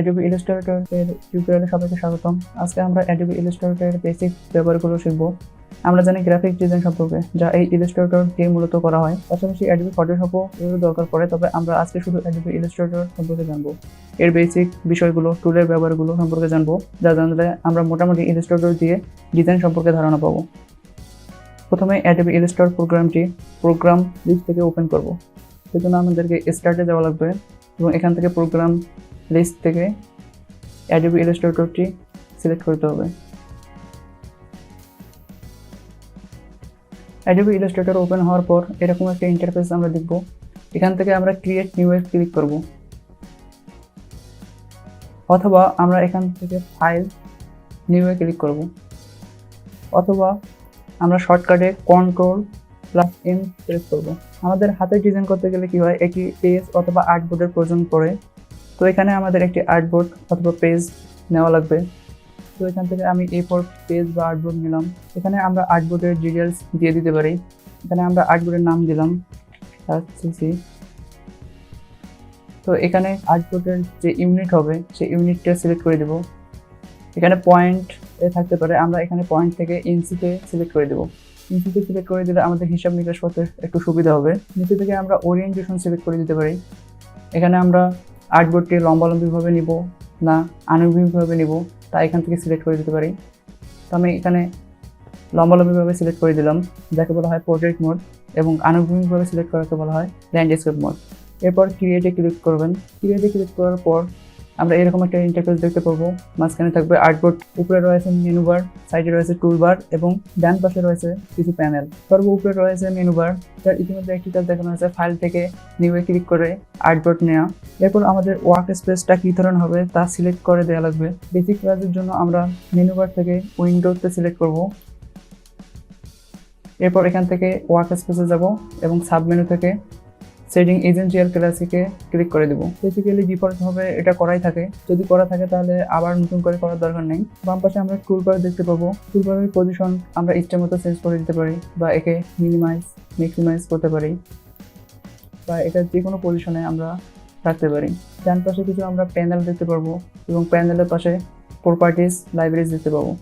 Adobe Illustrator এর টিউটোরিয়ালে সবাইকে স্বাগতম। আজকে আমরা Adobe Illustrator এর বেসিক ব্যবহারগুলো শিখব। আমরা জানি গ্রাফিক ডিজাইন সম্পর্কে, যা এই Illustrator দিয়ে মূলত করা হয়। পাশাপাশি Adobe Photoshop এর দরকার পড়ে, তবে আমরা আজকে শুধু Adobe Illustrator সম্পর্কে জানবো। এর বেসিক বিষয়গুলো, টুলের ব্যবহারগুলো সম্পর্কে জানবো, যা জানলে আমরা মোটামুটি Illustrator দিয়ে ডিজাইন সম্পর্কে ধারণা পাবো। প্রথমে Adobe Illustrator প্রোগ্রামটি প্রোগ্রাম লিস্ট থেকে ওপেন করব। সেজন্য আমাদেরকে স্টার্টে যাওয়া লাগবে এবং এখান থেকে প্রোগ্রাম লিস্ট থেকে Adobe Illustratorটি সিলেক্ট করতে হবে। Adobe Illustrator ওপেন হওয়ার পর এরকম একটা ইন্টারফেস আমরা দেখব। এখান থেকে আমরা ক্রিয়েট নিউ এ ক্লিক করব, অথবা আমরা এখান থেকে ফাইল নিউ এ ক্লিক করব, অথবা আমরা শর্টকাটে Ctrl+M প্রেস করব। আমাদের হাতে ডিজাইন করতে গেলে কি হয়, একটি পেজ অথবা আর্টবোর্ডের প্রয়োজন পড়ে। তো এখানে আমাদের একটি আর্টবোর্ড অথবা পেজ নেওয়া লাগবে। তো এখান থেকে আমি A4 পেজ বা আর্টবোর্ড নিলাম। এখানে আমরা আর্টবোর্ডের ডিটেলস দিয়ে দিতে পারি। এখানে আমরা আর্টবোর্ডের নাম দিলাম CC। তো এখানে আর্টবোর্ডের যে ইউনিট হবে সেই ইউনিটটা সিলেক্ট করে দেব। এখানে পয়েন্ট থাকতে পারে, আমরা এখানে পয়েন্ট থেকে ইঞ্চিতে সিলেক্ট করে দেব। ইঞ্চিতে সিলেক্ট করে দিলে আমাদের হিসাব নিকাশ করতে একটু সুবিধা হবে। নিচে থেকে আমরা ওরিয়েন্টেশন সিলেক্ট করে দিতে পারি। এখানে আমরা আর্টবোর্ডটি লম্বালম্বিভাবে নিব না আনুভূমিকভাবে নিব, তা এখান থেকে সিলেক্ট করে দিতে পারি। তো আমি এখানে লম্বালম্বিভাবে সিলেক্ট করে দিলাম, যাকে বলা হয় পোর্ট্রেট মোড, এবং আনুভূমিকভাবে সিলেক্ট করাকে বলা হয় ল্যান্ডস্কেপ মোড। এরপর ক্রিয়েটে ক্লিক করবেন। ক্রিয়েটে ক্লিক করার পর আমরা এরকম একটা ইন্টারফেস দেখতে পাবো। মাঝখানে থাকবে আর্টবোর্ড, উপরে রয়েছে মেনু বার, সাইডে রয়েছে টুল বার এবং ডান পাশে রয়েছে কিছু প্যানেল। সর্ব উপরে রয়েছে মেনু বার, যার ইতিমধ্যে একটি কাজ দেখানো হয়েছে, ফাইল থেকে নিউ এ ক্লিক করে আর্টবোর্ড নেওয়া। এরপর আমাদের ওয়ার্ক স্পেসটা কী ধরনের হবে তা সিলেক্ট করে দেওয়া লাগবে। বেসিক কাজের জন্য আমরা মেনু বার থেকে উইন্ডোতে সিলেক্ট করব। এরপর এখান থেকে ওয়ার্ক স্পেসে যাব এবং সাব মেনু থেকে সেটিং এজেন্সিয়াল ক্লাসিকে ক্লিক করে দেব। বেসিক্যালি ডিফল্টভাবে এটা করাই থাকে, যদি করা থাকে তাহলে আবার নতুন করে করার দরকার নেই। বাম পাশে আমরা টুলবার দেখতে পাবো। টুলবারের পজিশন আমরা ইচ্ছা মতো চেঞ্জ করে দিতে পারি, বা একে মিনিমাইজ ম্যাক্সিমাইজ করতে পারি, বা এটা যে কোনো পজিশনে আমরা রাখতে পারি। ডান পাশে কিছু আমরা প্যানেল দেখতে পারবো এবং প্যানেলের পাশে প্রপার্টিজ লাইব্রেরিজ দেখতে পাবো।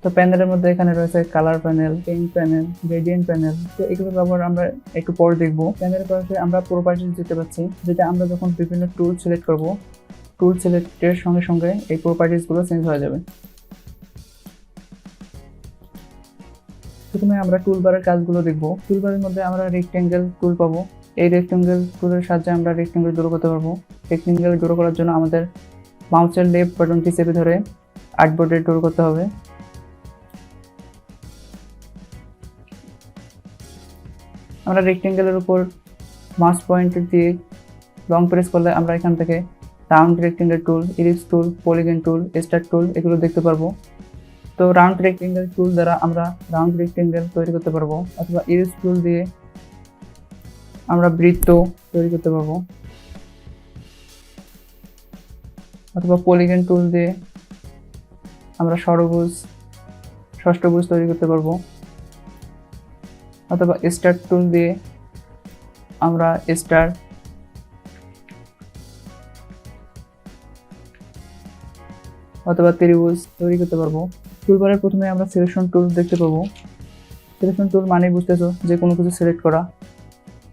তো প্যানেলের মধ্যে এখানে রয়েছে colour panel, paint panel, gradient panel. তো এগুলো ব্যবহার আমরা একটু পর দেখবো। প্যানেলের পাশে আমরা প্রপার্টিজ দেখতে পাচ্ছি, যেটা আমরা যখন বিভিন্ন টুল সিলেক্ট করব, টুল সিলেক্টের সঙ্গে সঙ্গে এই প্রপার্টিজগুলো চেঞ্জ হয়ে যাবে। প্রথমে আমরা টুলবারের কাজগুলো দেখবো। টুলবারের মধ্যে আমরা রেক্টেঙ্গেল টুল পাবো। এই রেক্টেঙ্গেল টুলের সাহায্যে আমরা রেক্টেঙ্গেল ড্র করতে পারবো। রেক্টেঙ্গেল ড্র করার জন্য আমাদের মাউসের লেফট বাটনটি চেপে ধরে আর্টবোর্ডে ড্র করতে হবে। আমরা রেক্টেঙ্গেলের উপর মাউস পয়েন্টার দিয়ে লং প্রেস করলে আমরা এখান থেকে round rectangle tool, ellipse tool, polygon tool, star tool এগুলো দেখতে পারবো। তো রাউন্ড রেক্টেঙ্গেল টুল দ্বারা আমরা রাউন্ড রেক্টেঙ্গেল তৈরি করতে পারবো, অথবা ইলিপস টুল দিয়ে আমরা বৃত্ত তৈরি করতে পারবো, অথবা পলিগন টুল দিয়ে আমরা ষড়ভুজ, ষষ্ঠভুজ তৈরি করতে পারবো, অথবা স্টার টুল দিয়ে আমরা স্টার, অথবা ত্রিভুজ তৈরি করতে পারবো। টুলবারের প্রথমে আমরা সিলেকশন টুল দেখতে পাবো। সিলেকশন টুল মানে বুঝতেছো যে কোনো কিছু সিলেক্ট করা।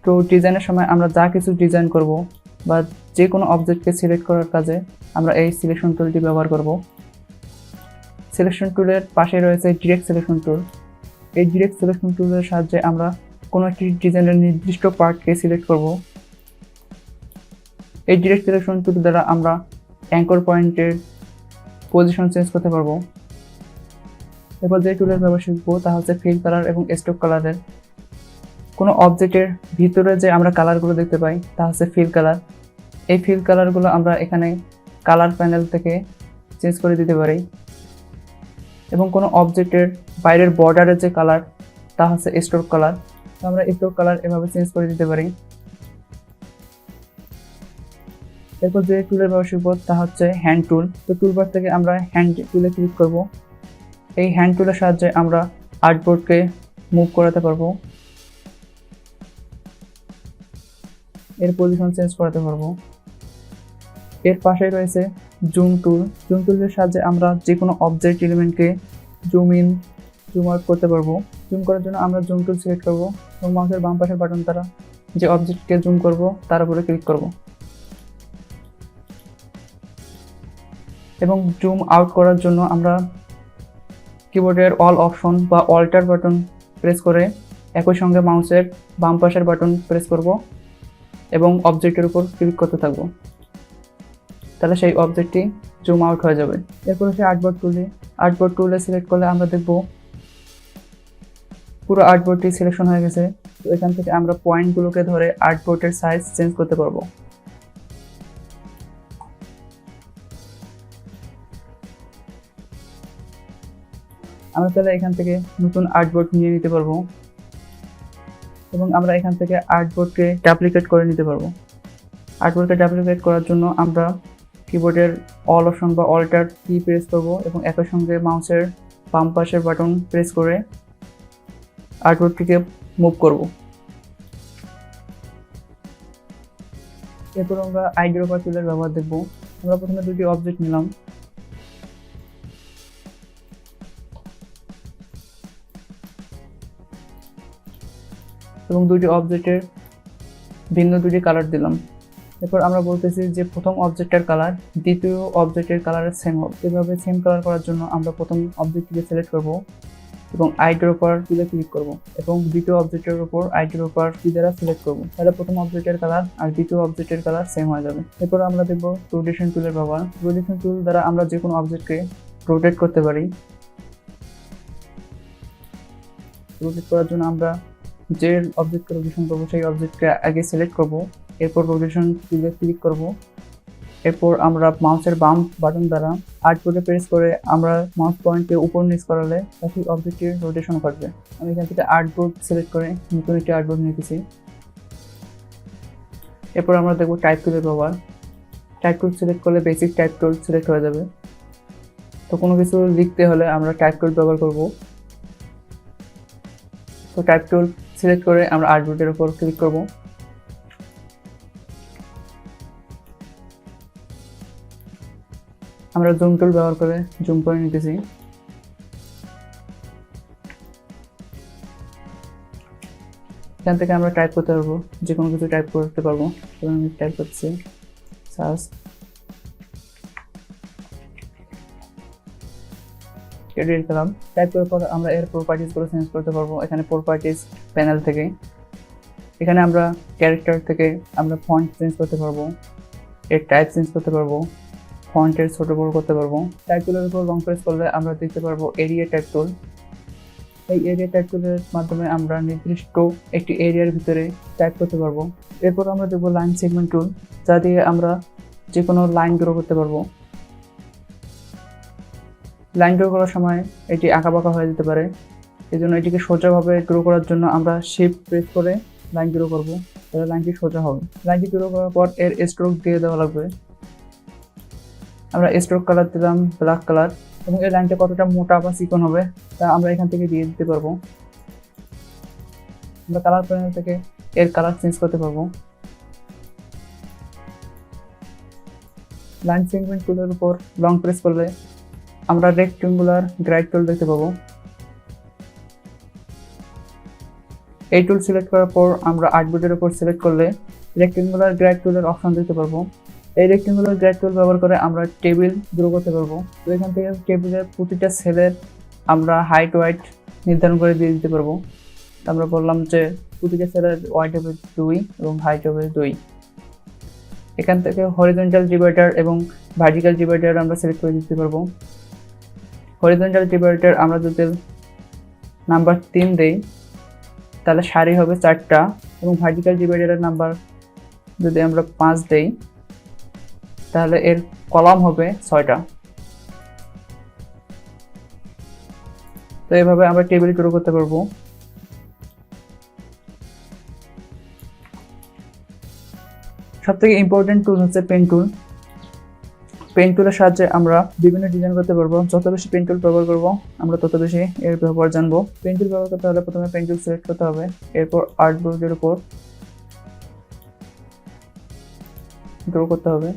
তো ডিজাইনের সময় আমরা যা কিছু ডিজাইন করব বা যে কোনো অবজেক্টকে সিলেক্ট করার কাজে আমরা এই সিলেকশন টুলটি ব্যবহার করব। সিলেকশন টুলের পাশে রয়েছে ডিরেক্ট সিলেকশন টুল। এই ডিরেক্ট সিলেকশন টুলের সাহায্যে আমরা কোনো একটি ডিজাইনের নির্দিষ্ট পার্টকে সিলেক্ট করব। এই ডিরেক্ট সিলেকশন টুল দ্বারা আমরা অ্যাঙ্কর পয়েন্টের পজিশন চেঞ্জ করতে পারবো। এরপর যে টুলের ব্যবহার শিখবো তা হচ্ছে ফিল কালার এবং স্ট্রোক কালারের। কোনো অবজেক্টের ভিতরে যে আমরা কালারগুলো দেখতে পাই তা হচ্ছে ফিল কালার। এই ফিল কালারগুলো আমরা এখানে কালার প্যানেল থেকে চেঞ্জ করে দিতে পারি, এবং কোনো অবজেক্টের বাইরের বর্ডারের যে কালার তা হচ্ছে স্ট্রোক কালার। তো আমরা স্ট্রোক কালার এভাবে চেঞ্জ করে দিতে পারি। এরপর যে টুলের ব্যবহার শিখবো তা হচ্ছে হ্যান্ড টুল। তো টুলবার থেকে আমরা হ্যান্ড টুলে ক্লিক করব। এই হ্যান্ড টুলের সাহায্যে আমরা আর্টবোর্ডকে মুভ করাতে পারবো, এর পজিশন চেঞ্জ করাতে পারবো। এর পাশে রয়েছে জুম টুল। জুম টুলের সাহায্যে আমরা যে কোনো অবজেক্ট এলিমেন্টকে জুম ইন জুম আউট করতে পারবো। জুম করার জন্য আমরা জুম টুল সিলেক্ট করব এবং মাউসের বাম পাশের বাটন দ্বারা যে অবজেক্টকে জুম করব তার উপরে ক্লিক করব এবং জুম আউট করার জন্য আমরা কিবোর্ডের অল অপশন বা অল্টার বাটন প্রেস করে একই সঙ্গে মাউসের বাম পাশের বাটন প্রেস করব এবং অবজেক্টের উপর ক্লিক করতে থাকব, তাহলে সেই অবজেক্টটি জুম আউট হয়ে যাবে। এরপর হচ্ছে আর্টবোর্ড টুলে সিলেক্ট করলে আমরা দেখব পুরো আর্টবোর্ডটি সিলেকশন হয়ে গেছে। তো এখান থেকে আমরা পয়েন্টগুলোকে ধরে আর্টবোর্ডের সাইজ চেঞ্জ করতে পারবো। আমরা তাহলে এখান থেকে নতুন আর্টবোর্ড নিয়ে নিতে পারবো এবং আমরা এখান থেকে আর্টবোর্ডকে ডুপ্লিকেট করে নিতে পারবো। আর্টবোর্ডকে ডুপ্লিকেট করার জন্য আমরা কিবোর্ডের অল অপশন বা অল্টার কি প্রেস করব এবং একই সঙ্গে মাউসের বাম পাশের বাটন প্রেস করে আর্টবোর্ডটিকে মুভ করব। এরপর আমরা আইড্রপার টুলের ব্যবহার দেখব। আমরা প্রথমে দুটি অবজেক্ট নিলাম এবং দুটি অবজেক্টের ভিন্ন দুটি কালার দিলাম। এরপর আমরা বলতেছি যে প্রথম অবজেক্টের কালার দ্বিতীয় অবজেক্টের কালারের সেম হবে। এভাবে সেম কালার করার জন্য আমরা প্রথম অবজেক্টটিকে সিলেক্ট করব এবং আইড্রপার টুলে ক্লিক করব এবং দ্বিতীয় অবজেক্টের উপর আইড্রপার কি দ্বারা সিলেক্ট করব, তাহলে প্রথম অবজেক্টের কালার আর দ্বিতীয় অবজেক্টের কালার সেম হয়ে যাবে। এরপর আমরা দেখব রোটেশন টুলের ব্যবহার। রোটেশন টুল দ্বারা আমরা যে কোনো অবজেক্টকে রোটেট করতে পারি। রোটেট করার জন্য আমরা যে অবজেক্টকে রোটেশন করবো সেই অবজেক্টকে আগে সিলেক্ট করব, এরপর রোটেশন টুলে ক্লিক করব। এরপর আমরা মাউসের বাম বাটন দ্বারা আর্টবোর্ডে প্রেস করে আমরা মাউস পয়েন্টকে উপর নিচ করালে সেই অবজেক্টের রোটেশন ঘটবে। আমি এখান থেকে আর্টবোর্ড সিলেক্ট করে নতুন একটি আর্টবোর্ড নিতেছি। এরপর আমরা দেখব টাইপ টুলের ব্যবহার। টাইপ টুল সিলেক্ট করলে বেসিক টাইপ টুল সিলেক্ট হয়ে যাবে। তো কোনো কিছু লিখতে হলে আমরা টাইপ টুল ব্যবহার করব। তো টাইপ টুল সিলেক্ট করে আমরা আর্টবোর্ডের উপর ক্লিক করব। আমরা জুম টুল ব্যবহার করে জুম করে নিতেছি। এখান থেকে আমরা টাইপ করতে পারবো, যে কোনো কিছু টাইপ করতে পারবো। আমি টাইপ করছি সার্চ, এডিট করলাম। টাইপ করার পর আমরা এর প্রপার্টিসগুলো চেঞ্জ করতে পারবো এখানে প্রপার্টিস প্যানেল থেকে। এখানে আমরা ক্যারেক্টার থেকে আমরা ফন্ট চেঞ্জ করতে পারবো, এর টাইপ চেঞ্জ করতে পারবো, ফন্টের ছোট বড় করতে পারবো। টাইপ টুলের উপর লং প্রেস করলে আমরা দেখতে পারবো এরিয়া টাইপ টুল। এই এরিয়া টাইপ টুলের মাধ্যমে আমরা নির্দিষ্ট একটি এরিয়ার ভিতরে টাইপ করতে পারবো। এরপর আমরা দেখবো লাইন সেগমেন্ট টুল, যা দিয়ে আমরা যে কোনো লাইন ড্র করতে পারবো। লাইন ড্র করার সময় এটি আঁকাবাঁকা হয়ে যেতে পারে, এই জন্য এটিকে সোজাভাবে ড্র করার জন্য আমরা শিফট প্রেস করে লাইন ড্র করবো, তাহলে লাইনটি সোজা হবে। লাইনটি ড্র করার পর এর স্ট্রোক দিয়ে দেওয়া লাগবে। আমরা স্ট্রোক কালার দিলাম ব্ল্যাক কালার এবং এই লাইনটা কতটা মোটা বা চিকন হবে তা আমরা এখান থেকে দিয়ে দিতে পারবো। আমরা কালার প্যানেল থেকে এর কালার চেঞ্জ করতে পারবো। লাইন সেগমেন্ট টুলের উপর লং প্রেস করলে আমরা রেক্টেঙ্গুলার গ্রাইড টুল দেখতে পাবো। এই টুল সিলেক্ট করার পর আমরা আর্টবোর্ডের উপর সিলেক্ট করলে রেক্টেঙ্গুলার গ্রাইড টুলের অপশন দেখতে পারবো। এই রেক্টেঙ্গুলার গ্রাইড টুল ব্যবহার করে আমরা টেবিল ড্র করতে পারবো। তো এখান থেকে টেবিলের প্রতিটা সেলের আমরা হাইট ওয়াইট নির্ধারণ করে দিয়ে দিতে পারবো। আমরা বললাম যে প্রতিটা সেলের ওয়াইট হবে 2 এবং হাইট হবে 2। এখান থেকে হরিজন্টাল ডিভাইডার এবং ভার্টিক্যাল ডিভাইডার আমরা সিলেক্ট করে দিতে পারবো। হরিজন্টাল ডিভাইডার আমরা যদি নাম্বার 3 দেই তাহলে সারি হবে 4টা এবং ভার্টিক্যাল ডিভাইডারের নাম্বার যদি আমরা 5 দেই তাহলে এর কলাম হবে 6টা। তো এইভাবে আমরা টেবিল ড্র করতে পারবো। সবথেকে ইম্পর্টেন্ট টুল হচ্ছে পেন টুল। পেন টুলের সাহায্যে আমরা বিভিন্ন ডিজাইন করতে পারবো। যত বেশি পেন টুল ব্যবহার করবো আমরা তত বেশি এর ব্যবহার জানবো। পেন টুল ব্যবহার করতে হলে প্রথমে পেন টুল সিলেক্ট করতে হবে, এরপর আর্টবোর্ডের উপর ড্র করতে হবে।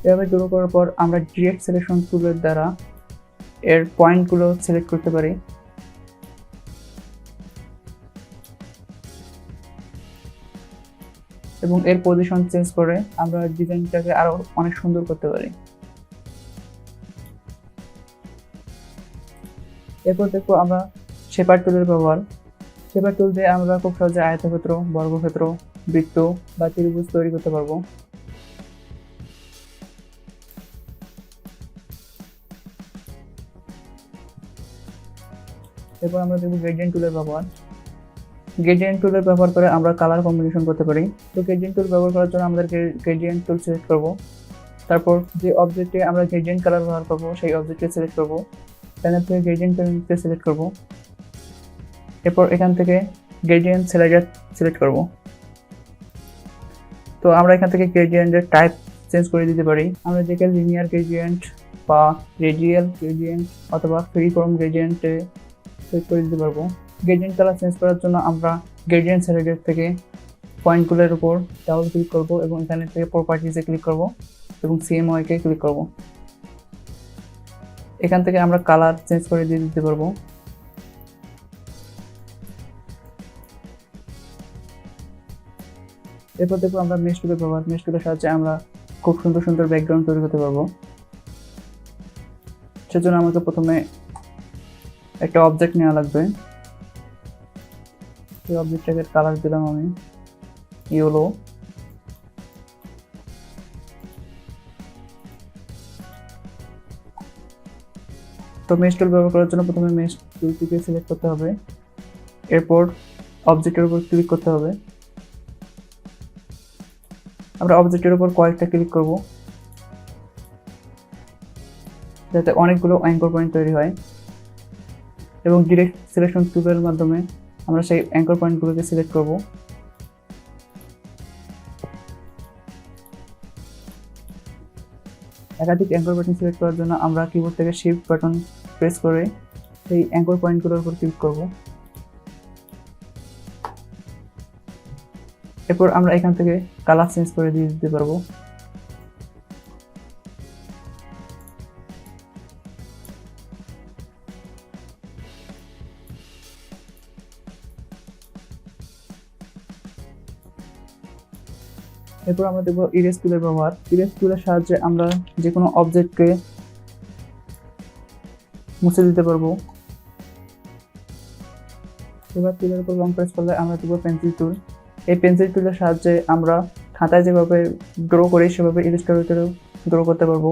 এভাবে ড্র করার পর আমরা ডিরেক্ট সিলেকশন টুলের দ্বারা এর পয়েন্টগুলো সিলেক্ট করতে পারি। এবং এর পজিশন চেঞ্জ করে আমরা ডিজাইনটাকে আরো অনেক সুন্দর করতে পারি। এরপর দেখবো আমরা শেপার টুলের ব্যবহার। শেপার টুল দিয়ে আমরা খুব সহজে আয়তক্ষেত্র, বর্গক্ষেত্র, বৃত্ত বা ত্রিভুজ তৈরি করতে পারবো। এরপর আমরা দেখবো গ্রেডিয়েন্ট টুলের ব্যবহার। গ্রেডিয়েন্ট টুলের ব্যবহার করে আমরা কালার কম্বিনেশন করতে পারি। তো গ্রেডিয়েন্ট টুল ব্যবহার করার জন্য আমাদের গ্রেডিয়েন্ট টুল সিলেক্ট করব। তারপর যে অবজেক্টে আমরা গ্রেডিয়েন্ট কালার ব্যবহার করব সেই অবজেক্টকে সিলেক্ট করব। প্যানেল থেকে গ্রেডিয়েন্ট প্যানেলকে সিলেক্ট করব। এরপর এখান থেকে গ্রেডিয়েন্ট স্লাইডার সিলেক্ট করব। তো আমরা এখান থেকে গ্রেডিয়েন্টের টাইপ চেঞ্জ করে দিতে পারি। আমরা যেকে লিনিয়ার গ্রেডিয়েন্ট বা রেডিয়াল গ্রেডিয়েন্ট অথবা ফ্রি ফর্ম গ্রেডিয়েন্টে সেট করে দিতে পারবো। গ্রেডিয়েন্ট কালার চেঞ্জ করার জন্য আমরা গ্রেডিয়েন্ট স্লাইডার থেকে পয়েন্টগুলোর উপর ডাবল ক্লিক করব এবং এখানে থেকে প্রপার্টিজে ক্লিক করব এবং সিএমওয়াইকে ক্লিক করব। এখান থেকে আমরা কালার চেঞ্জ করে দিয়ে দিতে পারবো। এরপর দেখবো আমরা মেশ টুলের ব্যবহার। মেশ টুলের সাহায্যে আমরা খুব সুন্দর সুন্দর ব্যাকগ্রাউন্ড তৈরি করতে পারবো। সেজন্য আমাকে প্রথমে একটা অবজেক্ট নেওয়া লাগবে। এই অবজেক্টটাকে কালার দিলাম আমি ইয়েলো। তো মেশ টুল ব্যবহার করার জন্য প্রথমে মেশ টুলটিকে সিলেক্ট করতে হবে, এরপর অবজেক্টের উপর ক্লিক করতে হবে। আমরা অবজেক্টের উপর কয়েকটা ক্লিক করব যাতে অনেকগুলো অ্যাঙ্কর পয়েন্ট তৈরি হয় এবং ডিরেক্ট সিলেকশন টুলের মাধ্যমে আমরা সেই অ্যাঙ্কর পয়েন্টগুলোকে সিলেক্ট করব। একাধিক অ্যাঙ্কর বাটন সিলেক্ট করার জন্য আমরা কিবোর্ড থেকে শিফট বাটন প্রেস করে সেই অ্যাঙ্কর পয়েন্টগুলোর উপর ক্লিক করব। এরপর আমরা এখান থেকে কালার চেঞ্জ করে দিয়ে দিতে পারবো। এরপর আমরা দেখবো ইরেজ টুলের ব্যবহার। ইরেজ টুলের সাহায্যে আমরা যে কোনো অবজেক্টকে মুছে দিতে পারবো। এবার টুলের উপর লং প্রেস করলে আমরা দেখবো পেন্সিল টুল। এই পেন্সিল টুলের সাহায্যে আমরা খাতায় যেভাবে ড্র করি সেভাবে ইলাস্ট্রেটরেও ড্র করতে পারবো।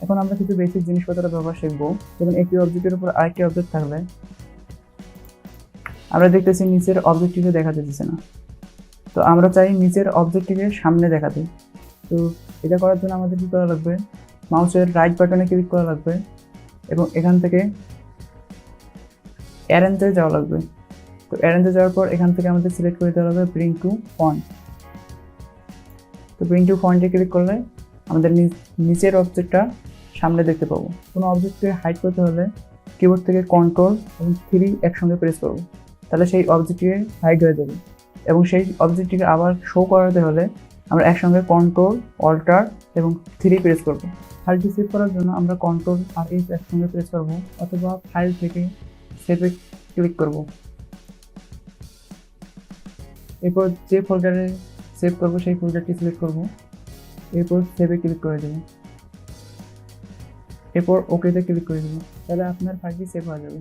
এখন আমরা কিছু বেসিক জিনিসপত্রের ব্যবহার শিখবো। যেমন একটি অবজেক্টের উপর আরেকটি অবজেক্ট থাকলে আমরা দেখতেছি নিচের অবজেক্টটিকে দেখা যেতেছে না, তো আমরা চাই নিচের অবজেক্টটিকে সামনে দেখাতে। তো এটা করার জন্য আমাদের কী করা লাগবে, মাউসের রাইট বাটনে ক্লিক করা লাগবে এবং এখান থেকে অ্যারেঞ্জে যাওয়া লাগবে। তো অ্যারেঞ্জে যাওয়ার পর এখান থেকে আমাদের সিলেক্ট করে দেওয়া হবে ব্রিং টু ফন্ট। তো ব্রিং টু ফন্টে ক্লিক করলে আমাদের নিচের অবজেক্টটা সামনে দেখতে পাবো। কোনো অবজেক্টকে হাইড করতে হলে কিবোর্ড থেকে কন্ট্রোল এবং 3 একসঙ্গে প্রেস করব, তাহলে সেই অবজেক্টটিকে হাইড হয়ে যাবে। এবং সেই অবজেক্টটিকে আবার শো করাতে হলে আমরা একসঙ্গে কন্ট্রোল, অল্টার এবং 3 প্রেস করব। ফাইলটি সেভ করার জন্য আমরা কন্ট্রোল আর এস একসঙ্গে প্রেস করব অথবা ফাইল থেকে সেভে ক্লিক করব। এরপর যে ফোল্ডারে সেভ করব সেই ফোল্ডারটি সিলেক্ট করব, এরপর সেভে ক্লিক করে দেব, এরপর ওকেতে ক্লিক করে দেব, তাহলে আপনার ফাইলটি সেভ হয়ে যাবে।